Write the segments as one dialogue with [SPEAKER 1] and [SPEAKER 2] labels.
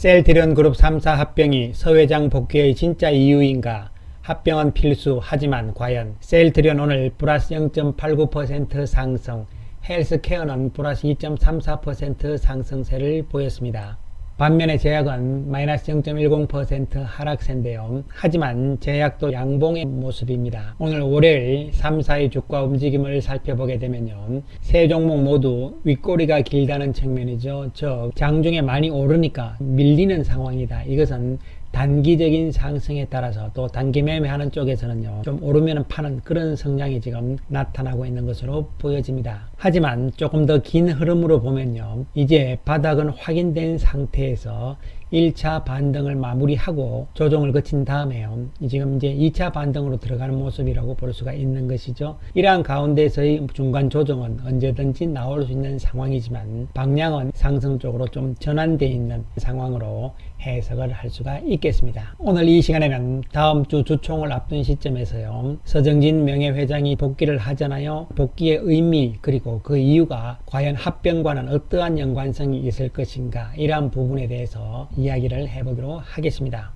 [SPEAKER 1] 셀트리온 그룹 3사 합병이 서회장 복귀의 진짜 이유인가? 합병은 필수. 하지만 과연? 셀트리온 오늘 플러스 0.89% 상승, 헬스케어는 플러스 2.34% 상승세를 보였습니다. 반면에 제약은 마이너스 0.10% 하락세인데요. 하지만 제약도 양봉의 모습입니다. 오늘 월요일 3사의 주가 움직임을 살펴보게 되면요, 세 종목 모두 윗꼬리가 길다는 측면이죠. 즉 장중에 많이 오르니까 밀리는 상황이다. 이것은 단기적인 상승에 따라서 또 단기 매매하는 쪽에서는요, 좀 오르면 파는 그런 성향이 지금 나타나고 있는 것으로 보여집니다. 하지만 조금 더 긴 흐름으로 보면요, 이제 바닥은 확인된 상태에서 1차 반등을 마무리하고 조정을 거친 다음에요, 지금 이제 2차 반등으로 들어가는 모습이라고 볼 수가 있는 것이죠. 이러한 가운데서의 중간 조정은 언제든지 나올 수 있는 상황이지만 방향은 상승 쪽으로 좀 전환되어 있는 상황으로 해석을 할 수가 있겠습니다. 오늘 이 시간에는 다음 주 주총을 앞둔 시점에서요, 서정진 명예회장이 복귀를 하잖아요. 복귀의 의미 그리고 그 이유가 과연 합병과는 어떠한 연관성이 있을 것인가, 이러한 부분에 대해서 이야기를 해보도록 하겠습니다.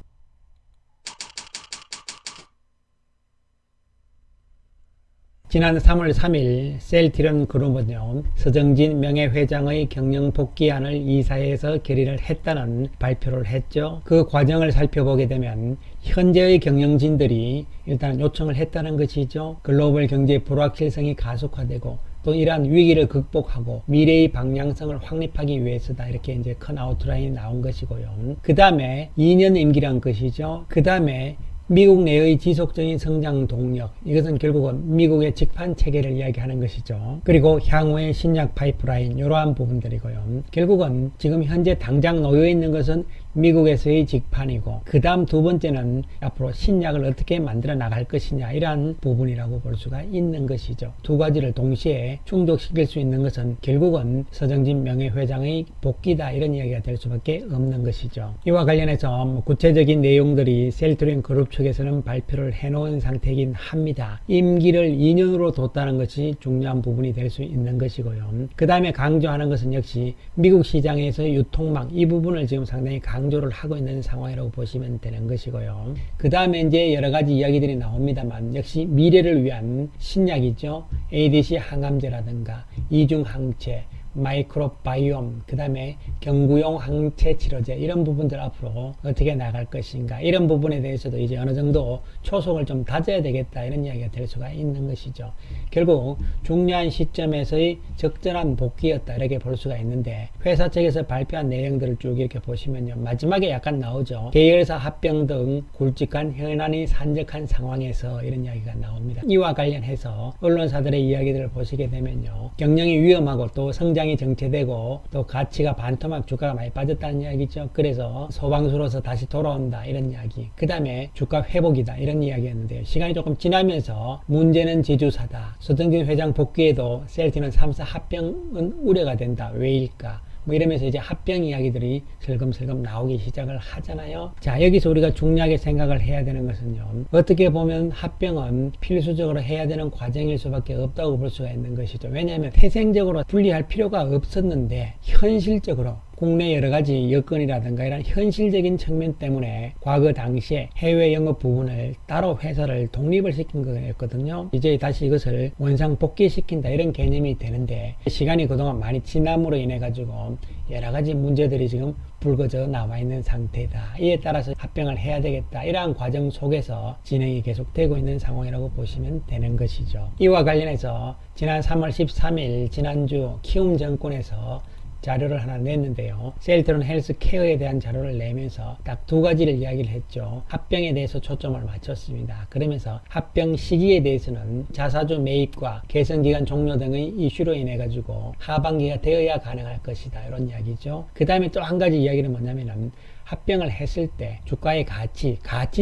[SPEAKER 1] 지난 3월 3일 셀트리온 그룹은요, 서정진 명예회장의 경영 복귀안을 이사회에서 결의를 했다는 발표를 했죠. 그 과정을 살펴보게 되면 현재의 경영진들이 일단 요청을 했다는 것이죠. 글로벌 경제 불확실성이 가속화되고 또 이러한 위기를 극복하고 미래의 방향성을 확립하기 위해서다, 이렇게 이제 큰 아웃라인이 나온 것이고요. 그 다음에 2년 임기란 것이죠. 그 다음에 미국 내의 지속적인 성장 동력, 이것은 결국은 미국의 직판 체계를 이야기하는 것이죠. 그리고 향후의 신약 파이프라인, 이러한 부분들이고요. 결국은 지금 현재 당장 놓여 있는 것은 미국에서의 직판이고, 그 다음 두 번째는 앞으로 신약을 어떻게 만들어 나갈 것이냐, 이러한 부분이라고 볼 수가 있는 것이죠. 두 가지를 동시에 충족시킬 수 있는 것은 결국은 서정진 명예회장의 복귀다, 이런 이야기가 될 수밖에 없는 것이죠. 이와 관련해서 구체적인 내용들이 셀트리온 그룹 측에서는 발표를 해놓은 상태이긴 합니다. 임기를 2년으로 뒀다는 것이 중요한 부분이 될 수 있는 것이고요. 그 다음에 강조하는 것은 역시 미국 시장에서의 유통망, 이 부분을 지금 상당히 강조를 하고 있는 상황이라고 보시면 되는 것이고요. 그 다음에 이제 여러 가지 이야기들이 나옵니다만 역시 미래를 위한 신약이죠. ADC 항암제라든가 이중항체, 마이크로바이옴, 그 다음에 경구용 항체 치료제, 이런 부분들 앞으로 어떻게 나갈 것인가, 이런 부분에 대해서도 이제 어느 정도 초석을 좀 다져야 되겠다, 이런 이야기가 될 수가 있는 것이죠. 결국 중요한 시점에서의 적절한 복귀였다, 이렇게 볼 수가 있는데, 회사 측에서 발표한 내용들을 쭉 이렇게 보시면요, 마지막에 약간 나오죠. 계열사 합병 등 굵직한 현안이 산적한 상황에서, 이런 이야기가 나옵니다. 이와 관련해서 언론사들의 이야기들을 보시게 되면요, 경영이 위험하고 또 성장 이 정체되고 또 가치가 반토막, 주가가 많이 빠졌다는 이야기죠. 그래서 소방수로서 다시 돌아온다, 이런 이야기. 그 다음에 주가 회복이다, 이런 이야기였는데요. 시간이 조금 지나면서 문제는 지주사다, 서정진 회장 복귀에도 셀트리온 3사 합병은 우려가 된다, 왜일까, 뭐 이러면서 이제 합병 이야기들이 슬금슬금 나오기 시작을 하잖아요. 자, 여기서 우리가 중요하게 생각을 해야 되는 것은요, 어떻게 보면 합병은 필수적으로 해야 되는 과정일 수밖에 없다고 볼 수가 있는 것이죠. 왜냐하면 태생적으로 분리할 필요가 없었는데 현실적으로 국내 여러 가지 여건이라든가 이런 현실적인 측면 때문에 과거 당시에 해외 영업 부분을 따로 회사를 독립을 시킨 거였거든요. 이제 다시 이것을 원상 복귀시킨다, 이런 개념이 되는데 시간이 그동안 많이 지남으로 인해 가지고 여러 가지 문제들이 지금 불거져 나와 있는 상태다. 이에 따라서 합병을 해야 되겠다, 이러한 과정 속에서 진행이 계속되고 있는 상황이라고 보시면 되는 것이죠. 이와 관련해서 지난 3월 13일 지난주 키움증권에서 자료를 하나 냈는데요. 셀트리온 헬스케어에 대한 자료를 내면서 딱 두 가지를 이야기를 했죠. 합병에 대해서 초점을 맞췄습니다. 그러면서 합병 시기에 대해서는 자사주 매입과 개선기간 종료 등의 이슈로 인해 가지고 하반기가 되어야 가능할 것이다, 이런 이야기죠. 그 다음에 또 한 가지 이야기는 뭐냐면은 합병을 했을 때 주가의 가치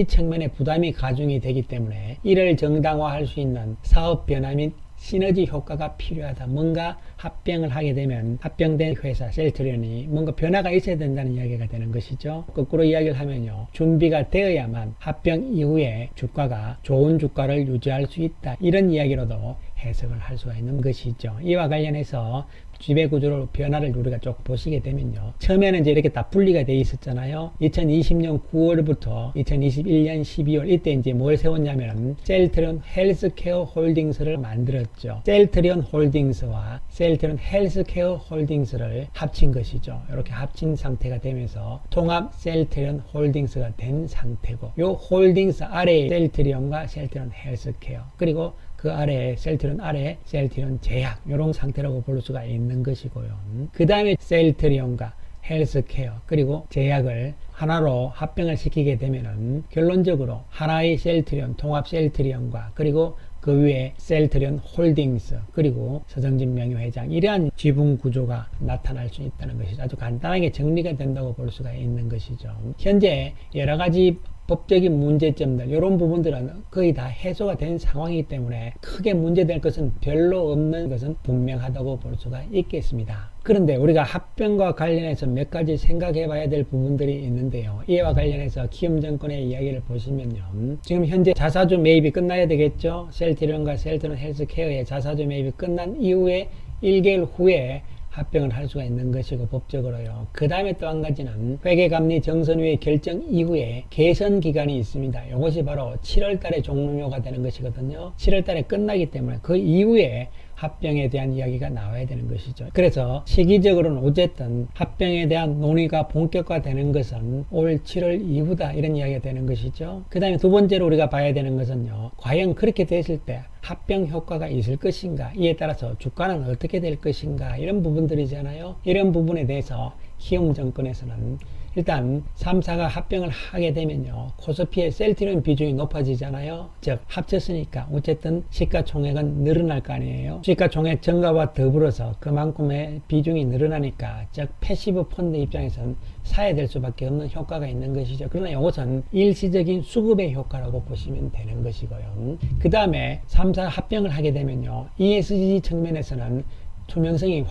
[SPEAKER 1] 측면에 부담이 가중이 되기 때문에 이를 정당화할 수 있는 사업 변화 및 시너지 효과가 필요하다. 뭔가 합병을 하게 되면 합병된 회사 셀트리온이 뭔가 변화가 있어야 된다는 이야기가 되는 것이죠. 거꾸로 이야기를 하면요, 준비가 되어야만 합병 이후에 주가가 좋은 주가를 유지할 수 있다, 이런 이야기로도 해석을 할 수가 있는 것이죠. 이와 관련해서 지배구조 변화를 우리가 쭉 보시게 되면요. 처음에는 이제 이렇게 다 분리가 되어 있었잖아요. 2020년 9월부터 2021년 12월 이때 이제 뭘 세웠냐면 셀트리온 헬스케어 홀딩스를 만들었죠. 셀트리온 홀딩스와 셀트리온 헬스케어 홀딩스를 합친 것이죠. 이렇게 합친 상태가 되면서 통합 셀트리온 홀딩스가 된 상태고, 요 홀딩스 아래에 셀트리온과 셀트리온 헬스케어, 그리고 그 아래에 셀트리온 아래 셀트리온 제약, 이런 상태라고 볼 수가 있는 것이고요. 그 다음에 셀트리온과 헬스케어 그리고 제약을 하나로 합병을 시키게 되면은 결론적으로 하나의 셀트리온, 통합 셀트리온과 그리고 그 위에 셀트리온 홀딩스 그리고 서정진 명예회장, 이러한 지분 구조가 나타날 수 있다는 것이죠. 아주 간단하게 정리가 된다고 볼 수가 있는 것이죠. 현재 여러 가지 법적인 문제점들, 이런 부분들은 거의 다 해소가 된 상황이기 때문에 크게 문제될 것은 별로 없는 것은 분명하다고 볼 수가 있겠습니다. 그런데 우리가 합병과 관련해서 몇 가지 생각해 봐야 될 부분들이 있는데요. 이와 관련해서 키움증권의 이야기를 보시면요. 지금 현재 자사주 매입이 끝나야 되겠죠. 셀트리온과 셀트리온 헬스케어의 자사주 매입이 끝난 이후에 1개월 후에 합병을 할 수가 있는 것이고 법적으로요. 그 다음에 또 한 가지는 회계감리 정선위의 결정 이후에 개선 기간이 있습니다. 이것이 바로 7월 달에 종료가 되는 것이거든요. 7월 달에 끝나기 때문에 그 이후에 합병에 대한 이야기가 나와야 되는 것이죠. 그래서 시기적으로는 어쨌든 합병에 대한 논의가 본격화되는 것은 올 7월 이후다, 이런 이야기가 되는 것이죠. 그 다음에 두 번째로 우리가 봐야 되는 것은요, 과연 그렇게 됐을 때 합병 효과가 있을 것인가, 이에 따라서 주가는 어떻게 될 것인가, 이런 부분들이잖아요. 이런 부분에 대해서 키움증권에서는 일단 3사가 합병을 하게 되면요, 코스피의 셀트리온 비중이 높아지잖아요. 즉 합쳤으니까 어쨌든 시가총액은 늘어날 거 아니에요. 시가총액 증가와 더불어서 그만큼의 비중이 늘어나니까 즉 패시브 펀드 입장에서는 사야 될 수밖에 없는 효과가 있는 것이죠. 그러나 이것은 일시적인 수급의 효과라고 보시면 되는 것이고요. 그 다음에 3사 합병을 하게 되면요, ESG 측면에서는 투명성이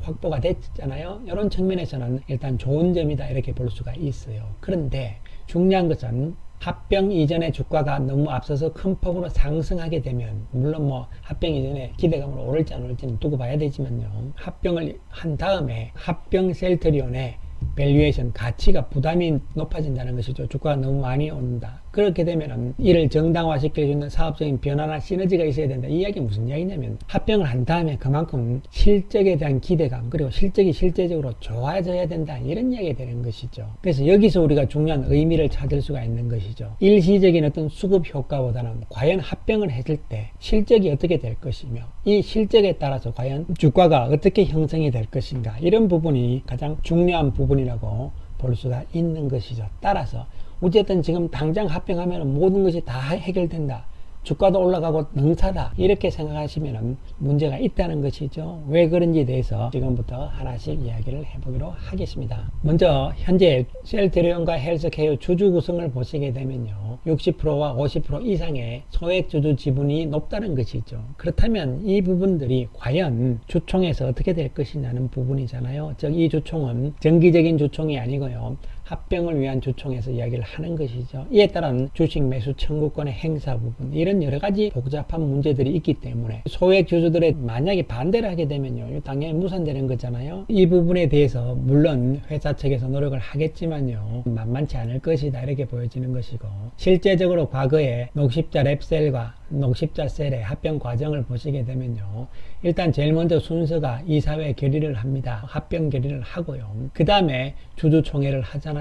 [SPEAKER 1] 확보가 됐잖아요. 이런 측면에서는 일단 좋은 점이다, 이렇게 볼 수가 있어요. 그런데 중요한 것은 합병 이전에 주가가 너무 앞서서 큰 폭으로 상승하게 되면, 물론 뭐 합병 이전에 기대감으로 오를지 안 오를지는 두고 봐야 되지만요, 합병을 한 다음에 합병 셀트리온의 밸류에이션 가치가 부담이 높아진다는 것이죠. 주가가 너무 많이 온다. 그렇게 되면은 이를 정당화시킬 수 있는 사업적인 변화나 시너지가 있어야 된다. 이 이야기는 무슨 이야기냐면, 합병을 한 다음에 그만큼 실적에 대한 기대감 그리고 실적이 실제적으로 좋아져야 된다, 이런 이야기가 되는 것이죠. 그래서 여기서 우리가 중요한 의미를 찾을 수가 있는 것이죠. 일시적인 어떤 수급 효과보다는 과연 합병을 했을 때 실적이 어떻게 될 것이며, 이 실적에 따라서 과연 주가가 어떻게 형성이 될 것인가, 이런 부분이 가장 중요한 부분이라고 볼 수가 있는 것이죠. 따라서 어쨌든 지금 당장 합병하면 모든 것이 다 해결된다, 주가도 올라가고 능사다, 이렇게 생각하시면 문제가 있다는 것이죠. 왜 그런지에 대해서 지금부터 하나씩 이야기를 해보기로 하겠습니다. 먼저 현재 셀트리온과 헬스케어 주주 구성을 보시게 되면요, 60%와 50% 이상의 소액 주주 지분이 높다는 것이죠. 그렇다면 이 부분들이 과연 주총에서 어떻게 될 것이냐는 부분이잖아요. 즉 이 주총은 정기적인 주총이 아니고요, 합병을 위한 주총에서 이야기를 하는 것이죠. 이에 따른 주식 매수 청구권의 행사 부분, 이런 여러 가지 복잡한 문제들이 있기 때문에 소액 주주들의 만약에 반대를 하게 되면요, 당연히 무산되는 거잖아요. 이 부분에 대해서 물론 회사 측에서 노력을 하겠지만요, 만만치 않을 것이다, 이렇게 보여지는 것이고, 실제적으로 과거에 녹십자 랩셀과 녹십자 셀의 합병 과정을 보시게 되면요, 일단 제일 먼저 순서가 이사회 결의를 합니다. 합병 결의를 하고요, 그 다음에 주주총회를 하잖아요.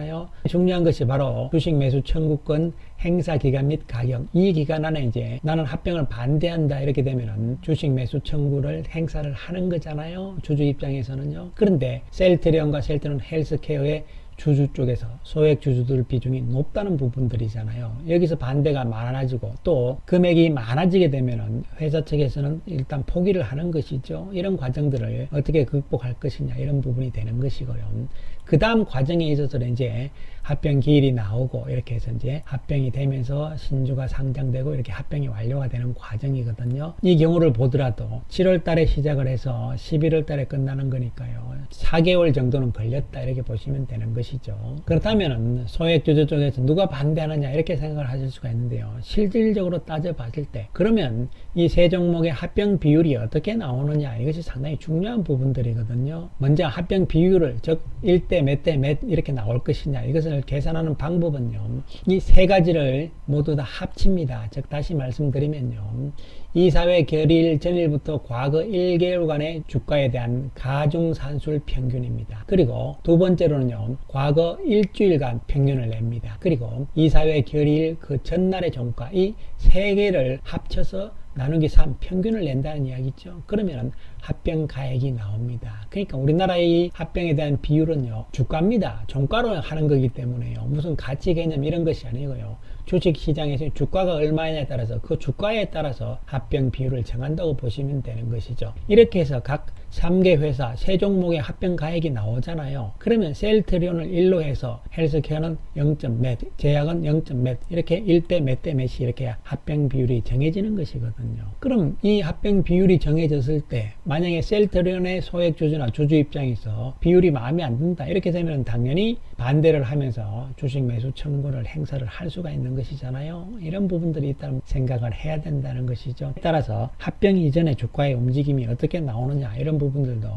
[SPEAKER 1] 중요한 것이 바로 주식 매수 청구권 행사 기간 및 가격, 이 기간 안에 이제 나는 합병을 반대한다, 이렇게 되면은 주식 매수 청구를 행사를 하는 거잖아요, 주주 입장에서는요. 그런데 셀트리온과 셀트리온 헬스케어의 주주 쪽에서 소액 주주들 비중이 높다는 부분들이잖아요. 여기서 반대가 많아지고 또 금액이 많아지게 되면은 회사 측에서는 일단 포기를 하는 것이죠. 이런 과정들을 어떻게 극복할 것이냐, 이런 부분이 되는 것이고요. 그 다음 과정에 있어서는 이제 합병 기일이 나오고 이렇게 해서 이제 합병이 되면서 신주가 상장되고 이렇게 합병이 완료가 되는 과정이거든요. 이 경우를 보더라도 7월 달에 시작을 해서 11월 달에 끝나는 거니까요. 4개월 정도는 걸렸다 이렇게 보시면 되는 것이죠. 그렇다면 소액주주 쪽에서 누가 반대하느냐 이렇게 생각을 하실 수가 있는데요. 실질적으로 따져봤을 때 그러면 이 세 종목의 합병 비율이 어떻게 나오느냐 이것이 상당히 중요한 부분들이거든요. 먼저 합병 비율을 즉 1대 몇 대 몇 이렇게 나올 것이냐 이것을 계산하는 방법은요. 이 세 가지를 모두 다 합칩니다. 즉 다시 말씀드리면요. 이사회 결의일 전일부터 과거 1개월간의 주가에 대한 가중산술 평균입니다. 그리고 두 번째로는요. 과거 일주일간 평균을 냅니다. 그리고 이사회 결의일 그 전날의 종가 이 세 개를 합쳐서 나누기 3 평균을 낸다는 이야기죠. 그러면 합병 가액이 나옵니다. 그러니까 우리나라의 합병에 대한 비율은요. 주가입니다. 종가로 하는 거기 때문에요. 무슨 가치 개념 이런 것이 아니고요. 주식시장에서 주가가 얼마냐에 따라서 그 주가에 따라서 합병 비율을 정한다고 보시면 되는 것이죠. 이렇게 해서 각 3개 회사 세 종목의 합병 가액이 나오잖아요. 그러면 셀트리온을 1로 해서 헬스케어는 0점 몇, 제약은 0점 몇 이렇게 1대 몇 대 몇이 이렇게 합병 비율이 정해지는 것이거든요. 그럼 이 합병 비율이 정해졌을 때 만약에 셀트리온의 소액주주나 주주 입장에서 비율이 마음에 안 든다 이렇게 되면 당연히 반대를 하면서 주식 매수 청구를 행사를 할 수가 있는 것이잖아요. 이런 부분들이 있다면 생각을 해야 된다는 것이죠. 따라서 합병 이전의 주가의 움직임이 어떻게 나오느냐 이런 부분들도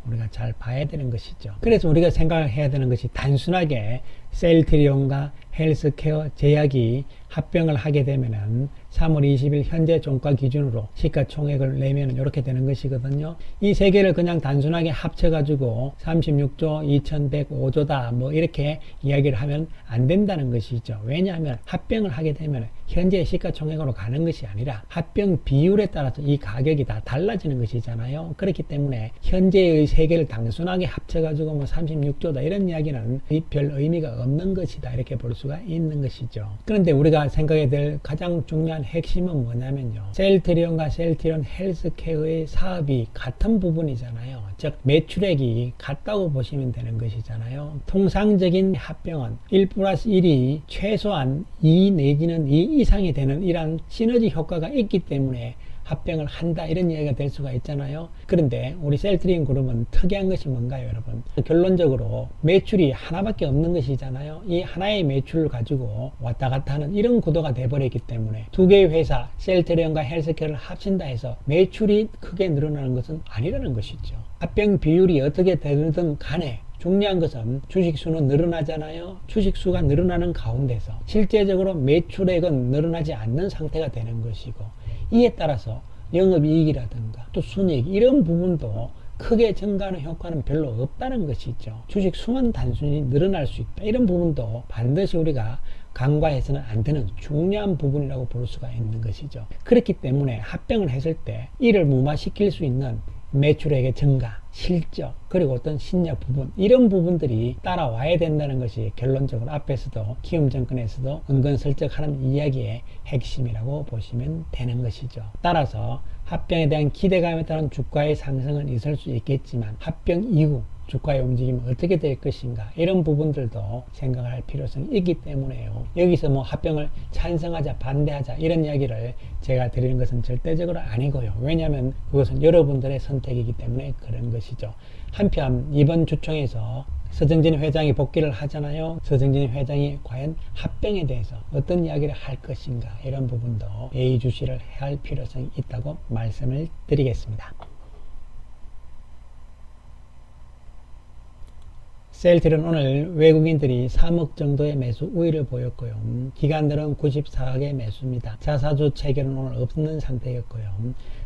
[SPEAKER 1] 우리가 잘 봐야 되는 것이죠. 그래서 우리가 생각을 해야 되는 것이 단순하게 셀트리온과 헬스케어 제약이 합병을 하게 되면은 3월 20일 현재 종가 기준으로 시가총액을 내면 이렇게 되는 것이거든요. 이 세 개를 그냥 단순하게 합쳐가지고 36조 2105조다 뭐 이렇게 이야기를 하면 안 된다는 것이죠. 왜냐하면 합병을 하게 되면 현재 시가총액으로 가는 것이 아니라 합병 비율에 따라서 이 가격이 다 달라지는 것이잖아요. 그렇기 때문에 현재의 세 개를 단순하게 합쳐가지고 뭐 36조다 이런 이야기는 별 의미가 없는 것이다 이렇게 볼 수가 있는 것이죠. 그런데 우리가 생각해야 될 가장 중요한 핵심은 뭐냐면요. 셀트리온과 셀트리온 헬스케어의 사업이 같은 부분이잖아요. 즉 매출액이 같다고 보시면 되는 것이잖아요. 통상적인 합병은 1 플러스 1이 최소한 2 내지는 2 이상이 되는 이러한 시너지 효과가 있기 때문에 합병을 한다 이런 이야기가 될 수가 있잖아요. 그런데 우리 셀트리온 그룹은 특이한 것이 뭔가요 여러분? 결론적으로 매출이 하나밖에 없는 것이잖아요. 이 하나의 매출을 가지고 왔다 갔다 하는 이런 구도가 돼버렸기 때문에 두 개의 회사 셀트리온과 헬스케어를 합친다 해서 매출이 크게 늘어나는 것은 아니라는 것이죠. 합병 비율이 어떻게 되든 간에 중요한 것은 주식수는 늘어나잖아요. 주식수가 늘어나는 가운데서 실제적으로 매출액은 늘어나지 않는 상태가 되는 것이고 이에 따라서 영업이익이라든가 또 순이익 이런 부분도 크게 증가하는 효과는 별로 없다는 것이죠. 주식수만 단순히 늘어날 수 있다. 이런 부분도 반드시 우리가 간과해서는 안 되는 중요한 부분이라고 볼 수가 있는 것이죠. 그렇기 때문에 합병을 했을 때 이를 무마시킬 수 있는 매출액의 증가, 실적, 그리고 어떤 신약 부분 이런 부분들이 따라와야 된다는 것이 결론적으로 앞에서도 키움증권에서도 은근슬쩍 하는 이야기의 핵심이라고 보시면 되는 것이죠. 따라서 합병에 대한 기대감에 따른 주가의 상승은 있을 수 있겠지만 합병 이후 주가의 움직임이 어떻게 될 것인가 이런 부분들도 생각할 필요성이 있기 때문에요. 여기서 뭐 합병을 찬성하자 반대하자 이런 이야기를 제가 드리는 것은 절대적으로 아니고요. 왜냐하면 그것은 여러분들의 선택이기 때문에 그런 것이죠. 한편 이번 주총에서 서정진 회장이 복귀를 하잖아요. 서정진 회장이 과연 합병에 대해서 어떤 이야기를 할 것인가 이런 부분도 예의주시를 해야 할 필요성이 있다고 말씀을 드리겠습니다. 셀트리온 오늘 외국인들이 3억 정도의 매수 우위를 보였고요. 기관들은 94억의 매수입니다. 자사주 체결은 오늘 없는 상태였고요.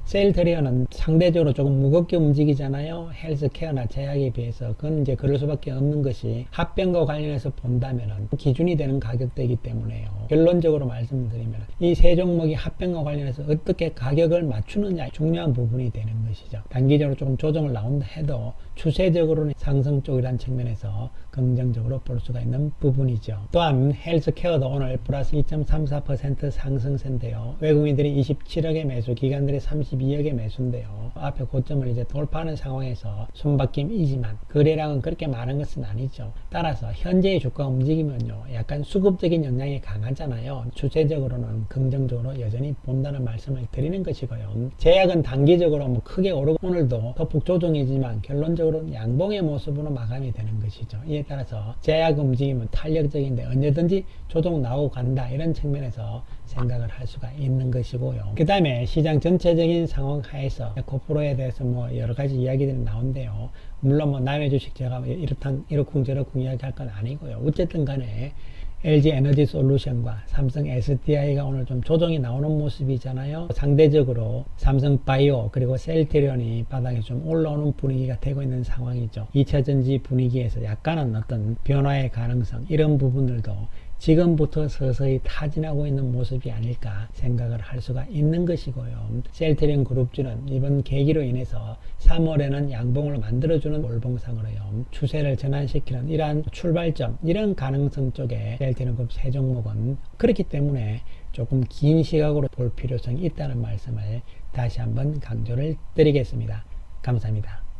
[SPEAKER 1] 셀트리온은 상대적으로 조금 무겁게 움직이잖아요. 헬스케어나 제약에 비해서. 그건 이제 그럴 수밖에 없는 것이 합병과 관련해서 본다면은 기준이 되는 가격대이기 때문에요. 결론적으로 말씀드리면 이 세 종목이 합병과 관련해서 어떻게 가격을 맞추느냐 중요한 부분이 되는 것이죠. 단기적으로 조금 조정을 나온다 해도 추세적으로는 상승 쪽이라는 측면에서 긍정적으로 볼 수가 있는 부분이죠. 또한 헬스케어도 오늘 플러스 2.34% 상승세인데요. 외국인들이 27억의 매수, 기관들이 32억의 매수인데요. 앞에 고점을 이제 돌파하는 상황에서 손바뀜이지만 거래량은 그렇게 많은 것은 아니죠. 따라서 현재의 주가 움직이면요, 약간 수급적인 영향이 강하잖아요. 추세적으로는 긍정적으로 여전히 본다는 말씀을 드리는 것이고요. 제약은 단기적으로 뭐 크게 오르고 오늘도 소폭 조정이지만 결론적으로 양봉의 모습으로 마감이 되는 것이죠. 이에 따라서 제약 움직임은 탄력적인데 언제든지 조정 나오고 간다, 이런 측면에서 생각을 할 수가 있는 것이고요. 그 다음에 시장 전체적인 상황 하에서 코프로에 대해서 뭐 여러 가지 이야기들이 나온대요. 물론 뭐 남의 주식 제가 이렇쿵 저렇쿵 이야기할 건 아니고요. 어쨌든 간에 LG 에너지 솔루션과 삼성 SDI가 오늘 좀 조정이 나오는 모습이잖아요. 상대적으로 삼성 바이오 그리고 셀트리온이 바닥에 좀 올라오는 분위기가 되고 있는 상황이죠. 2차 전지 분위기에서 약간은 어떤 변화의 가능성, 이런 부분들도 지금부터 서서히 타진하고 있는 모습이 아닐까 생각을 할 수가 있는 것이고요. 셀트리온 그룹주는 이번 계기로 인해서 3월에는 양봉을 만들어주는 월봉상으로요, 추세를 전환시키는 이러한 출발점, 이런 가능성 쪽에 셀트리온 그룹 세 종목은 그렇기 때문에 조금 긴 시각으로 볼 필요성이 있다는 말씀을 다시 한번 강조를 드리겠습니다. 감사합니다.